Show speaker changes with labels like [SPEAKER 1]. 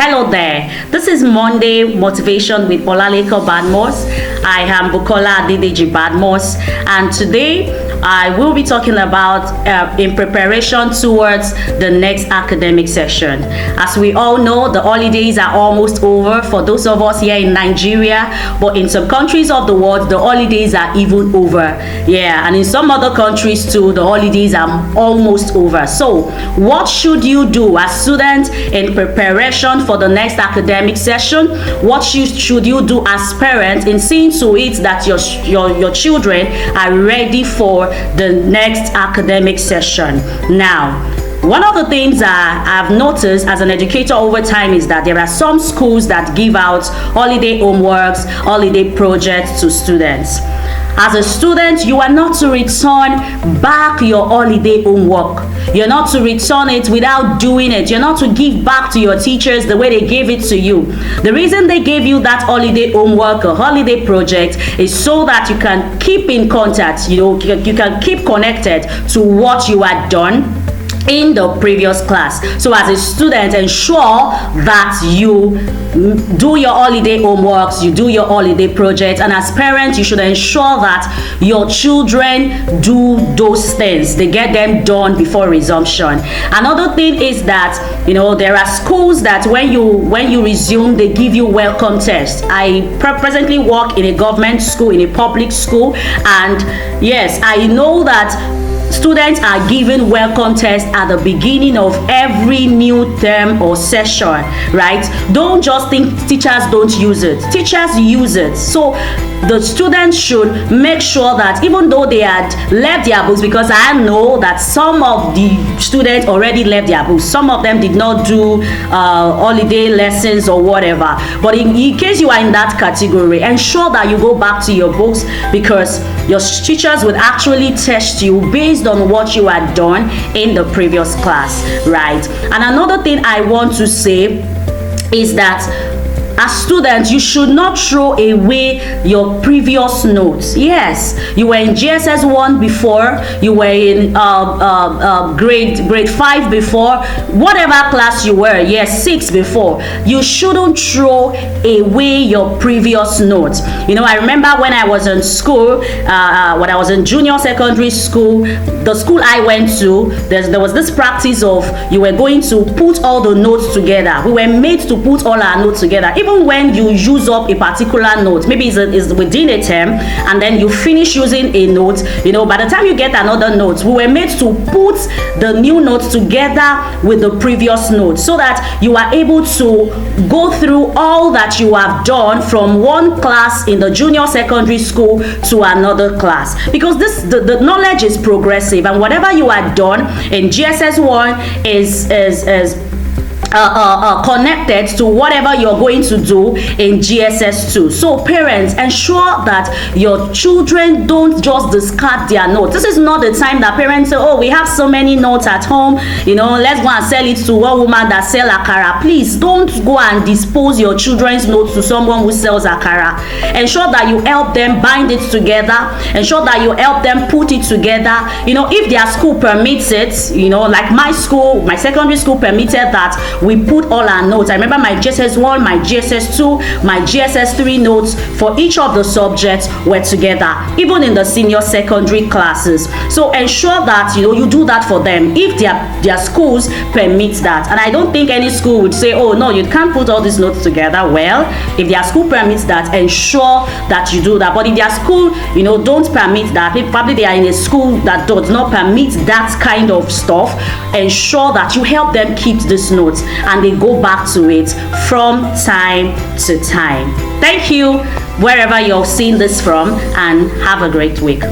[SPEAKER 1] Hello there. This is Monday Motivation with Badmus. I am Bukola Adedeji Badmus, and today I will be talking about in preparation towards the next academic session. As we all know, the holidays are almost over for those of us here in Nigeria, but in some countries of the world, the holidays are even over. Yeah, and in some other countries too, the holidays are almost over. So, what should you do as students in preparation for the next academic session? What should you do as parents in seeing to it that your children are ready for the next academic session? Now, one of the things I've noticed as an educator over time is that there are some schools that give out holiday homeworks, holiday projects to students. As a student, you are not to return back your holiday homework. You're not to return it without doing it. You're not to give back to your teachers the way they gave it to you. The reason they gave you that holiday homework or holiday project is so that you can keep in contact, you can keep connected to what you had done in the previous class. So as a student, ensure that you do your holiday homeworks, you do your holiday projects, and as parents, you should ensure that your children do those things. They get them done before resumption. Another thing is that there are schools that when you resume, they give you welcome tests. I presently work in a government school, in a public school, and yes, I know that students are given welcome tests at the beginning of every new term or session, right? Don't just think teachers don't use it. Teachers use it. So the students should make sure that even though they had left their books, because I know that some of the students already left their books, some of them did not do holiday lessons or whatever, but in case you are in that category, ensure that you go back to your books, because your teachers would actually test you based on what you had done in the previous class, right? And another thing I want to say is that as students, you should not throw away your previous notes. Yes, you were in GSS 1 before, you were in grade 5 before, whatever class you were, yes, 6 before. You shouldn't throw away your previous notes. I remember when I was in school, when I was in junior secondary school, the school I went to, there was this practice of you were going to put all the notes together. We were made to put all our notes together. Even when you use up a particular note, maybe it's within a term, and then you finish using a note, by the time you get another note, we were made to put the new notes together with the previous note, so that you are able to go through all that you have done from one class in the junior secondary school to another class, because the knowledge is progressive, and whatever you had done in GSS 1 is connected to whatever you're going to do in GSS 2. So parents, ensure that your children don't just discard their notes. This is not the time that parents say, oh, we have so many notes at home, let's go and sell it to one woman that sells akara. Please don't go and dispose your children's notes to someone who sells akara. Ensure that you help them bind it together. Ensure that you help them put it together. If their school permits it, like my school, my secondary school permitted that we put all our notes. I remember my GSS 1, my GSS 2, my GSS 3 notes for each of the subjects were together, even in the senior secondary classes. So ensure that you do that for them if their schools permit that. And I don't think any school would say, oh no, you can't put all these notes together. Well, if their school permits that, ensure that you do that. But if their school don't permit that, probably they are in a school that does not permit that kind of stuff, ensure that you help them keep these notes and they go back to it from time to time. Thank you wherever you're seeing this from, and have a great week.